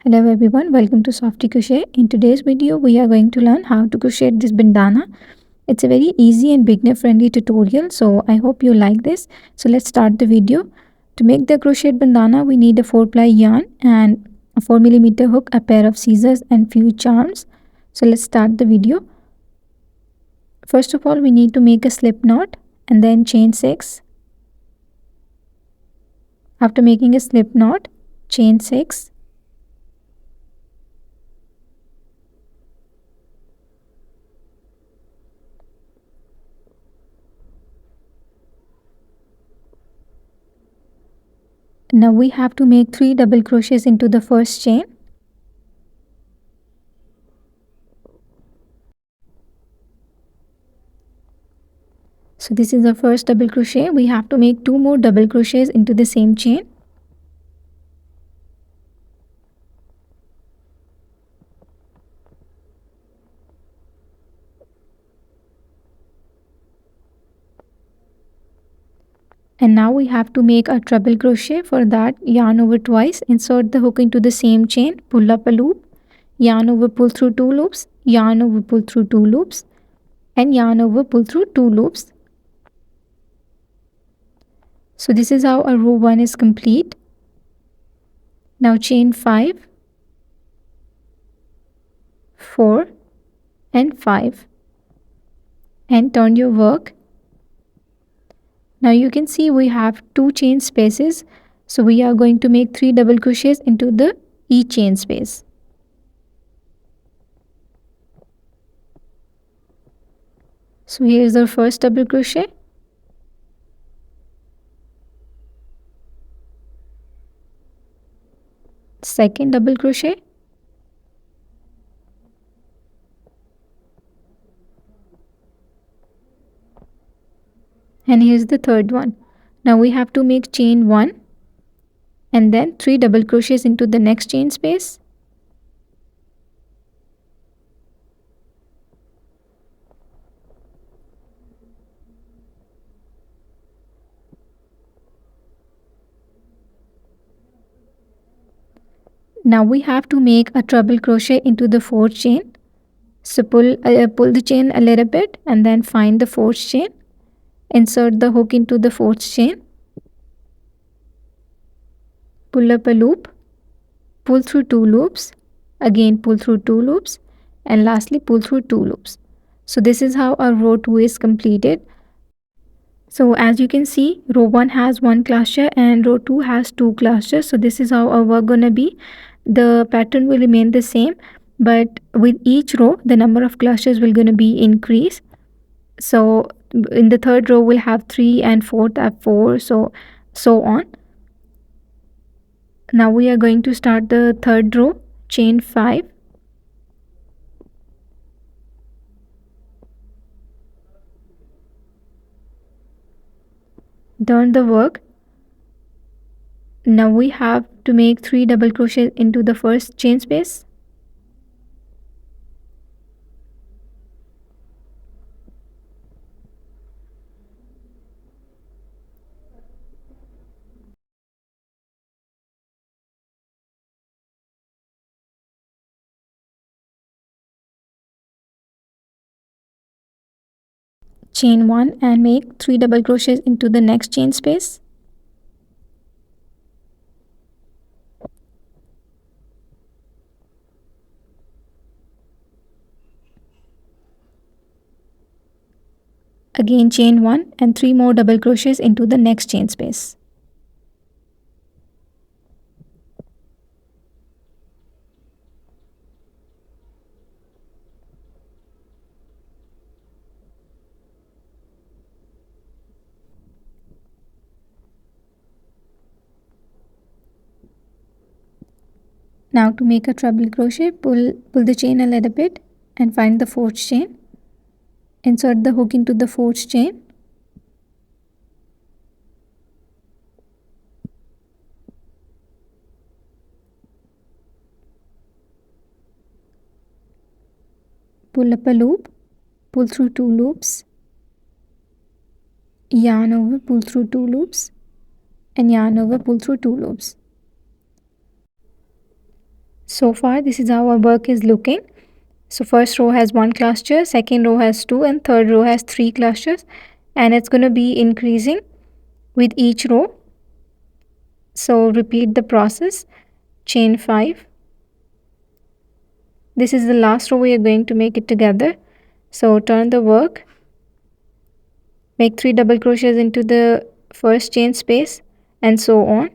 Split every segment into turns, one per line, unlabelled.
Hello everyone, welcome to Softy Crochet. In today's video, we are going to learn how to crochet this bandana. It's a very easy and beginner friendly tutorial, so I hope you like this. So let's start the video. To make the crocheted bandana, we need a 4-ply yarn and a 4mm hook, a pair of scissors and few charms. So let's start the video. First of all, we need to make a slip knot and then chain 6. After making a slip knot, chain 6. Now we have to make 3 double crochets into the first chain. So this is the first double crochet. We have to make 2 more double crochets into the same chain. And now we have to make a treble crochet. For that, yarn over twice, insert the hook into the same chain, pull up a loop, yarn over, pull through 2 loops, yarn over, pull through 2 loops, and yarn over, pull through 2 loops. So this is how our row 1 is complete. Now chain 5, 4 and 5 and turn your work. Now you can see we have 2 chain spaces, so we are going to make 3 double crochets into the each chain space. So here is our first double crochet. Second double crochet. And here's the third one. Now we have to make chain 1 and then 3 double crochets into the next chain space. Now we have to make a treble crochet into the fourth chain. So pull the chain a little bit and then find the fourth chain. Insert the hook into the fourth chain. Pull up a loop. Pull through 2 loops. Again pull through 2 loops. And lastly pull through 2 loops. So this is how our row 2 is completed. So as you can see, row 1 has 1 cluster and row 2 has 2 clusters. So this is how our work gonna be. The pattern will remain the same, but with each row the number of clusters will gonna be increased. So in the third row we'll have 3 and fourth have 4, so on. Now we are going to start the third row, chain 5. Turn the work. Now we have to make 3 double crochets into the first chain space. Chain 1 and make 3 double crochets into the next chain space. Again chain 1 and 3 more double crochets into the next chain space. Now to make a treble crochet, pull the chain a little bit and find the fourth chain. Insert the hook into the fourth chain. Pull up a loop, pull through 2 loops, yarn over, pull through 2 loops, and yarn over, pull through 2 loops. So far this is how our work is looking. So first row has 1 cluster, second row has 2, and third row has 3 clusters, and it's going to be increasing with each row. So repeat the process. Chain 5. This is the last row we are going to make it together. So turn the work, make 3 double crochets into the first chain space, and so on.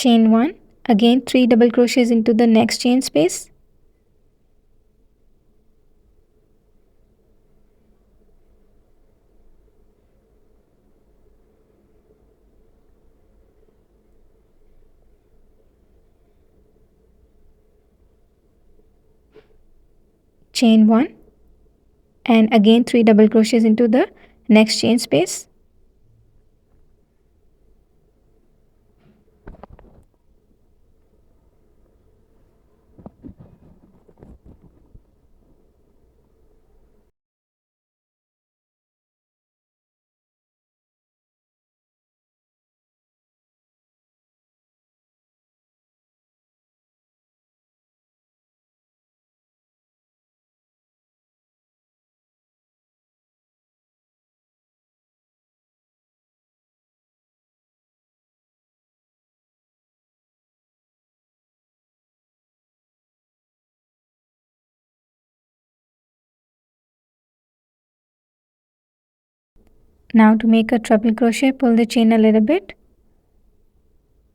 Chain 1, again 3 double crochets into the next chain space. Chain 1, and again 3 double crochets into the next chain space. Now to make a treble crochet, pull the chain a little bit,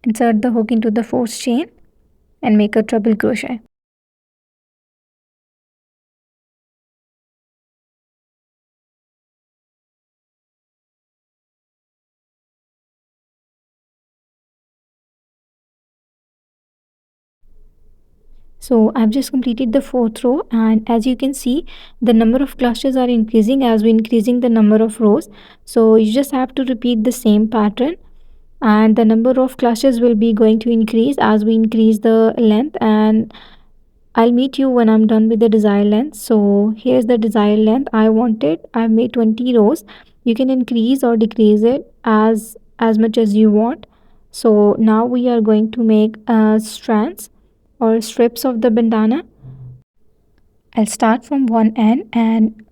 insert the hook into the fourth chain, and make a treble crochet. So I've just completed the fourth row, and as you can see, the number of clusters are increasing as we're increasing the number of rows. So you just have to repeat the same pattern, and the number of clusters will be going to increase as we increase the length. And I'll meet you when I'm done with the desired length. So here's the desired length I wanted. I've made 20 rows. You can increase or decrease it as much as you want. So now we are going to make strands or strips of the bandana. I'll start from one end and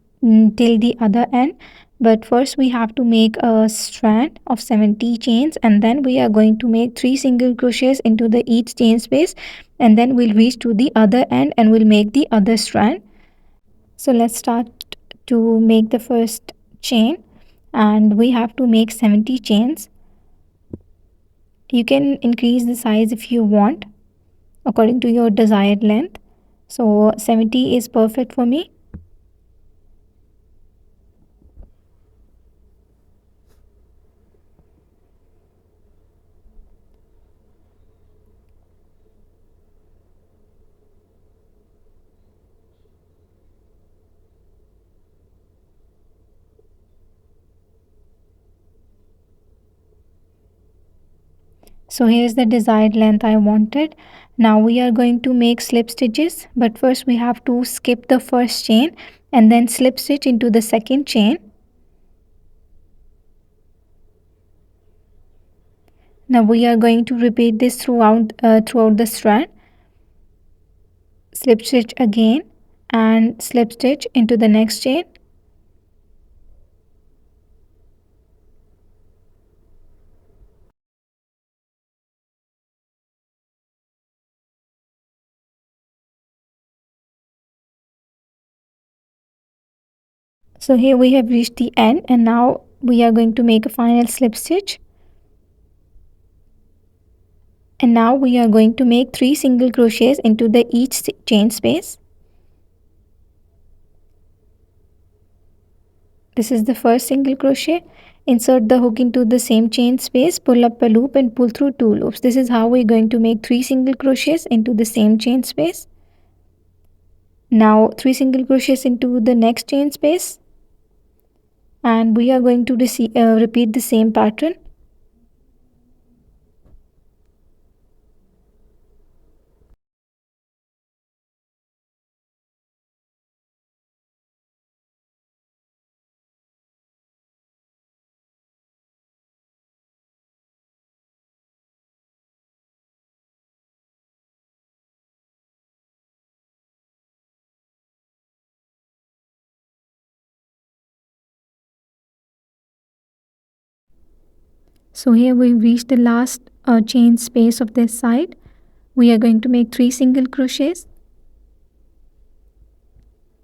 till the other end, but first we have to make a strand of 70 chains, and then we are going to make 3 single crochets into the each chain space, and then we'll reach to the other end and we'll make the other strand. So let's start to make the first chain, and we have to make 70 chains. You can increase the size if you want according to your desired length. So 70 is perfect for me. So here's the desired length I wanted. Now we are going to make slip stitches, but first we have to skip the first chain and then slip stitch into the second chain. Now we are going to repeat this throughout the strand. Slip stitch again and slip stitch into the next chain. So here we have reached the end, and now we are going to make a final slip stitch. And now we are going to make 3 single crochets into the each chain space. This is the first single crochet. Insert the hook into the same chain space, pull up a loop and pull through 2 loops. This is how we're going to make 3 single crochets into the same chain space. Now 3 single crochets into the next chain space. and we are going to repeat the same pattern. So here we reached the last chain space of this side. We are going to make 3 single crochets,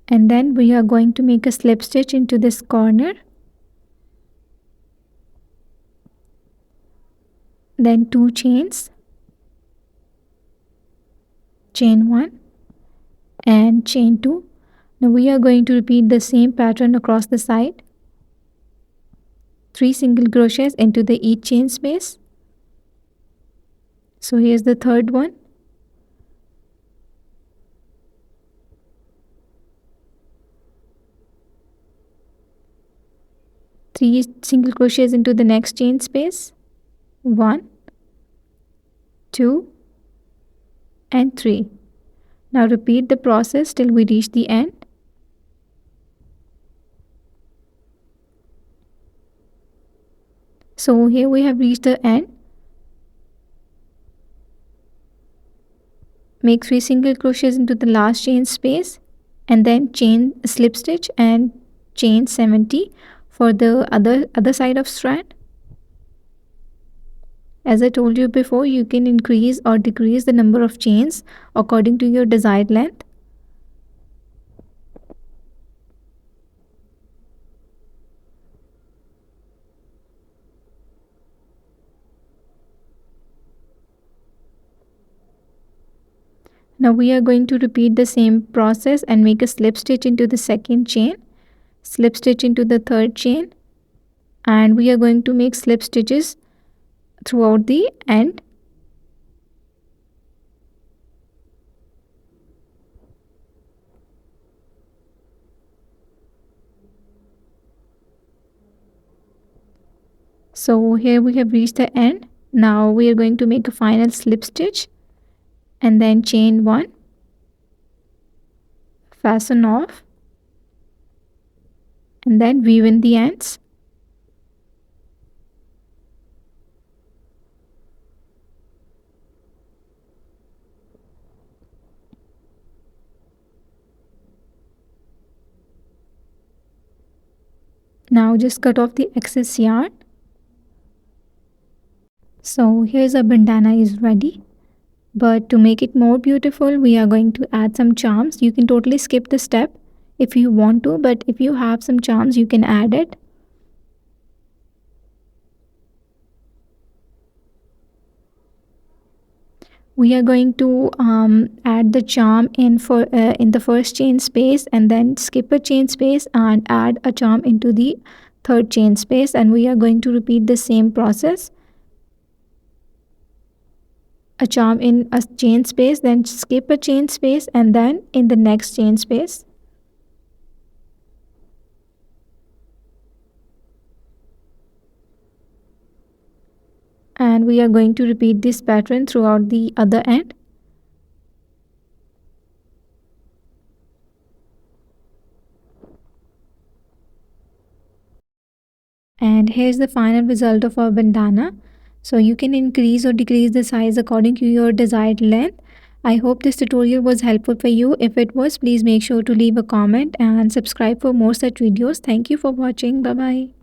and then we are going to make a slip stitch into this corner, then 2 chains, chain 1 and chain 2. Now we are going to repeat the same pattern across the side. 3 single crochets into the each chain space. So here's the third one. Three single crochets into the next chain space. 1, 2 and 3. Now repeat the process till we reach the end. So here we have reached the end. Make 3 single crochets into the last chain space and then chain slip stitch and chain 70 for the other side of strand. As I told you before, you can increase or decrease the number of chains according to your desired length. Now we are going to repeat the same process and make a slip stitch into the second chain, slip stitch into the third chain, and we are going to make slip stitches throughout the end. So here we have reached the end. Now we are going to make a final slip stitch and then chain 1, fasten off, and then weave in the ends. Now just cut off the excess yarn. So here's a bandana is ready. But to make it more beautiful, we are going to add some charms. You can totally skip the step if you want to, but if you have some charms, you can add it. We are going to add the charm in the first chain space and then skip a chain space and add a charm into the third chain space, and we are going to repeat the same process. A charm in a chain space, then skip a chain space, and then in the next chain space. And we are going to repeat this pattern throughout the other end. And here's the final result of our bandana. So you can increase or decrease the size according to your desired length. I hope this tutorial was helpful for you. If it was, please make sure to leave a comment and subscribe for more such videos. Thank you for watching. Bye bye.